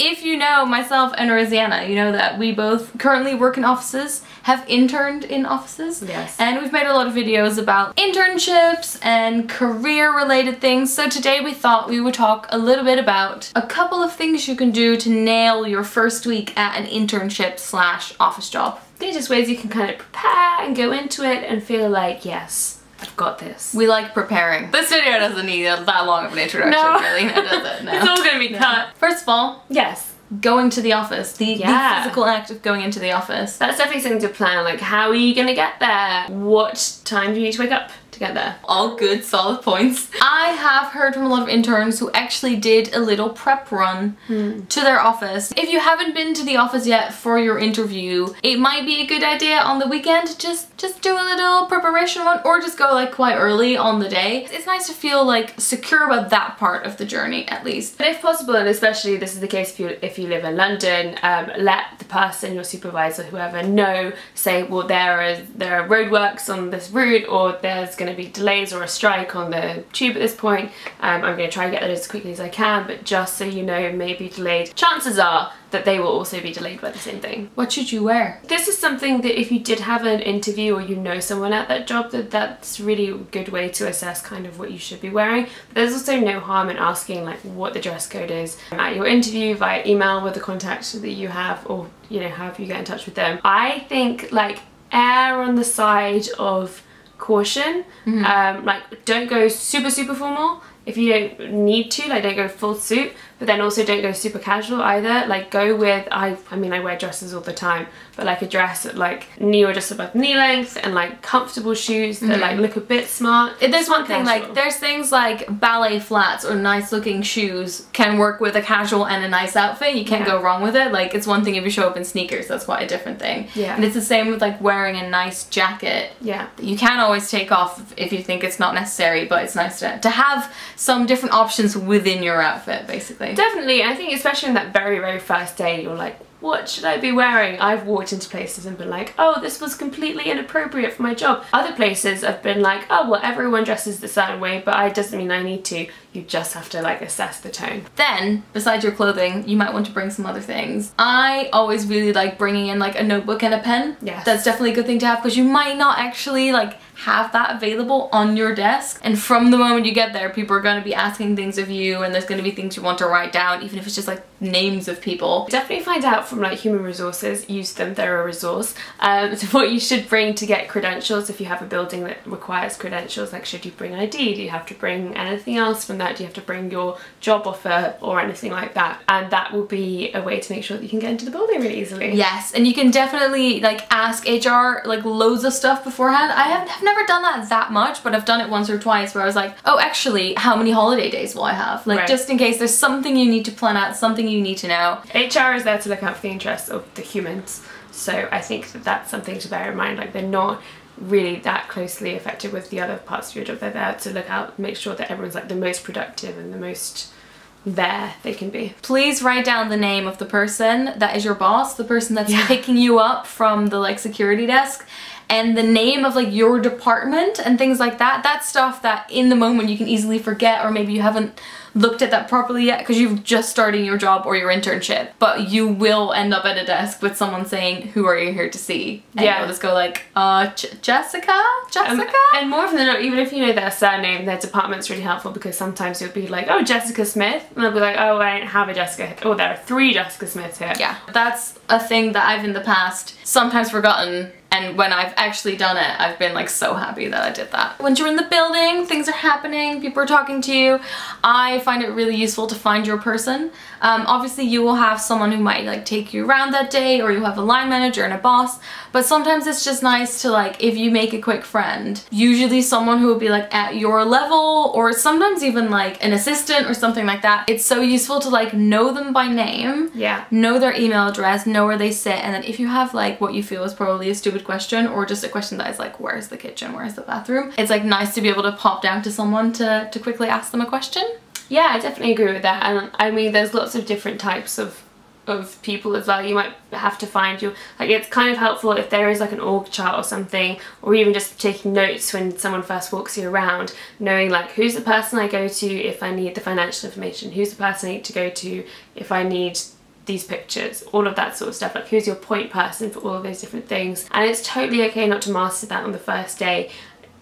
If you know myself and Rosianna, you know that we both currently work in offices, have interned in offices. Yes. And we've made a lot of videos about internships and career related things. So today we thought we would talk a little bit about a couple of things you can do to nail your first week at an internship / office job. They're just ways you can kind of prepare and go into it and feel like, yes, I've got this. We like preparing. This video doesn't need that long of an introduction, No. really. No, does it? No. It's all going to be cut. First of all, Yes. going to the office. The physical act of going into the office. That's definitely something to plan. Like, how are you going to get there? What time do you need to wake up to get there? All good, solid points. I have heard from a lot of interns who actually did a little prep run to their office. If you haven't been to the office yet for your interview, it might be a good idea on the weekend to just do a little preparation run, or just go like quite early on the day. It's nice to feel like secure about that part of the journey at least. But if possible, and especially this is the case if you live in London, let the person, your supervisor, whoever, know. Say, well, there are roadworks on this route, or there's going to be delays or a strike on the tube at this point. I'm going to try and get that as quickly as I can, but just so you know, it may be delayed. Chances are that they will also be delayed by the same thing. What should you wear? This is something that if you did have an interview or you know someone at that job, that's really a good way to assess kind of what you should be wearing. But there's also no harm in asking like what the dress code is at your interview via email with the contact that you have, or you know, however you get in touch with them. I think like err on the side of caution. Like, don't go super formal if you don't need to. Like, don't go full suit, but then also don't go super casual either. Like, go with, I mean I wear dresses all the time, but like a dress at like knee or just above knee length, and like comfortable shoes that like look a bit smart. There's one thing, like there's things like ballet flats or nice looking shoes can work with a casual and a nice outfit. You can't go wrong with it. Like, it's one thing if you show up in sneakers, that's quite a different thing. Yeah. And it's the same with like wearing a nice jacket. Yeah. You can always take off if you think it's not necessary, but it's nice to have some different options within your outfit, basically. Definitely. I think especially in that very first day, you're like, what should I be wearing? I've walked into places and been like, oh, this was completely inappropriate for my job. Other places I've been like, oh, well, everyone dresses a certain way, but it doesn't mean I need to. You just have to like assess the tone. Then, besides your clothing, you might want to bring some other things. I always really like bringing in like a notebook and a pen. Yes. That's definitely a good thing to have, because you might not actually like have that available on your desk, and from the moment you get there, people are going to be asking things of you, and there's going to be things you want to write down, even if it's just like names of people. Definitely find out from like human resources, use them, they're a resource. So what you should bring to get credentials if you have a building that requires credentials. Like, should you bring ID? Do you have to bring anything else from that? Do you have to bring your job offer or anything like that? And that will be a way to make sure that you can get into the building really easily. Yes, and you can definitely like ask HR like loads of stuff beforehand. I have never done that much, but I've done it once or twice where I was like, oh, actually, how many holiday days will I have? Like, just in case there's something you need to plan out, something you need to know. HR is there to look out for the interests of the humans, so I think that that's something to bear in mind. Like, they're not really that closely affected with the other parts of your job. They're there to look out, make sure that everyone's like the most productive and the most there they can be. Please write down the name of the person that is your boss, the person that's picking you up from the like security desk, and the name of like your department and things like that. That's stuff that in the moment you can easily forget, or maybe you haven't looked at that properly yet because you're just starting your job or your internship, but you will end up at a desk with someone saying, who are you here to see? And you'll just go like, Jessica? And more often than not, even if you know their surname, their department's really helpful, because sometimes you'll be like, oh, Jessica Smith, and they'll be like, oh, I don't have a Jessica, oh, there are 3 Jessica Smiths here. Yeah, that's a thing that I've in the past sometimes forgotten, and when I've actually done it, I've been like so happy that I did that. Once you're in the building, things are happening, people are talking to you, I find it really useful to find your person. Obviously you will have someone who might like take you around that day, or you have a line manager and a boss, but sometimes it's just nice to like, if you make a quick friend, usually someone who will be like at your level, or sometimes even like an assistant or something like that. It's so useful to like know them by name, know their email address, know where they sit, and then if you have like what you feel is probably a stupid question, or just a question that is like, where's the kitchen, where's the bathroom, it's like nice to be able to pop down to someone to quickly ask them a question. Yeah, I definitely agree with that. And I mean, there's lots of different types of people as well. You might have to find your, like, it's kind of helpful if there is like an org chart or something, or even just taking notes when someone first walks you around, knowing like, who's the person I go to if I need the financial information, who's the person I need to go to if I need these pictures, all of that sort of stuff. Like, who's your point person for all of those different things. And it's totally okay not to master that on the first day,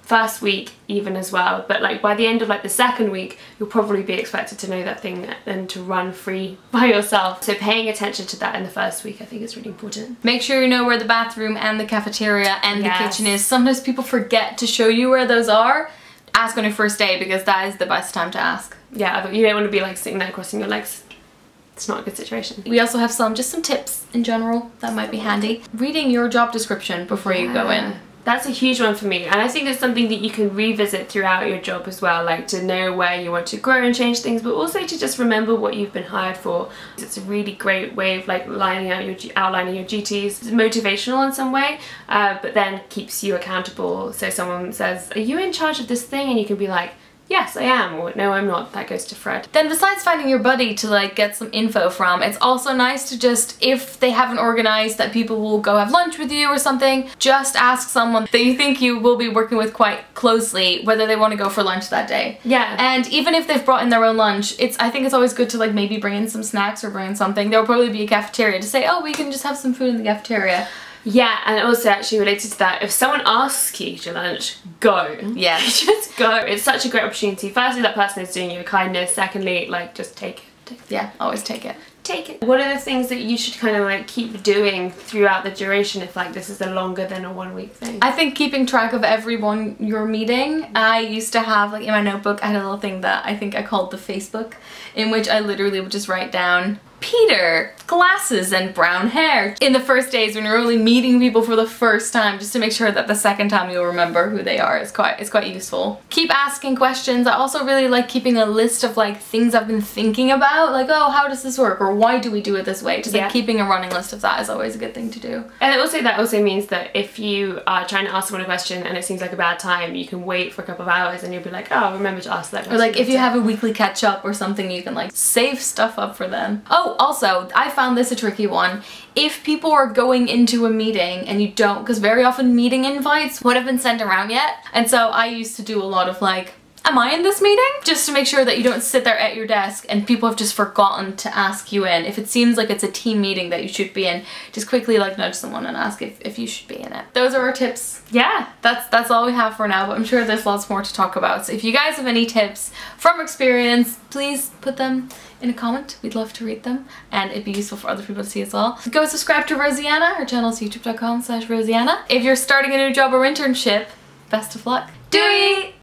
first week even as well, but like by the end of like the second week you'll probably be expected to know that thing and to run free by yourself. So paying attention to that in the first week I think is really important. Make sure you know where the bathroom and the cafeteria and the kitchen is. Sometimes people forget to show you where those are. Ask on your first day, because that is the best time to ask. Yeah, but you don't want to be like sitting there crossing your legs. It's not a good situation. We also have just some tips in general that might be handy. Reading your job description before you go in. That's a huge one for me, and I think it's something that you can revisit throughout your job as well, like to know where you want to grow and change things, but also to just remember what you've been hired for. It's a really great way of like outlining your duties. It's motivational in some way, but then keeps you accountable. So someone says, are you in charge of this thing? And you can be like, yes, I am, or no, I'm not. That goes to Fred. Then besides finding your buddy to like get some info from, it's also nice to just, if they haven't organized that people will go have lunch with you or something, just ask someone that you think you will be working with quite closely whether they want to go for lunch that day. Yeah. And even if they've brought in their own lunch, I think it's always good to like maybe bring in some snacks or bring in something. There'll probably be a cafeteria to say, oh, we can just have some food in the cafeteria. Yeah, and also actually related to that, if someone asks you to lunch, go. Yeah. Just go. It's such a great opportunity. Firstly, that person is doing you a kindness. Secondly, like, just take it. Yeah, always take it. Take it. What are the things that you should kind of like keep doing throughout the duration if like this is a longer than a 1 week thing? I think keeping track of everyone you're meeting. I used to have like in my notebook, I had a little thing that I think I called the Facebook, in which I literally would just write down Peter, glasses and brown hair. In the first days when you're only meeting people for the first time, just to make sure that the second time you'll remember who they are. It's quite useful. Keep asking questions. I also really like keeping a list of like things I've been thinking about, like, oh, how does this work, or why do we do it this way? Just like keeping a running list of that is always a good thing to do. And also that also means that if you are trying to ask someone a question and it seems like a bad time, you can wait for a couple of hours and you'll be like, oh, remember to ask that question. Or like if you have a weekly catch up or something, you can like save stuff up for them. Oh, also, I found this a tricky one. If people are going into a meeting and you don't, because very often meeting invites wouldn't have been sent around yet, and so I used to do a lot of like, am I in this meeting? Just to make sure that you don't sit there at your desk and people have just forgotten to ask you in. If it seems like it's a team meeting that you should be in, just quickly like nudge someone and ask if you should be in it. Those are our tips. Yeah, that's all we have for now, but I'm sure there's lots more to talk about. So if you guys have any tips from experience, please put them in a comment. We'd love to read them, and it'd be useful for other people to see as well. Go subscribe to Rosianna. Her channel is youtube.com/Rosianna. If you're starting a new job or internship, best of luck. Doei!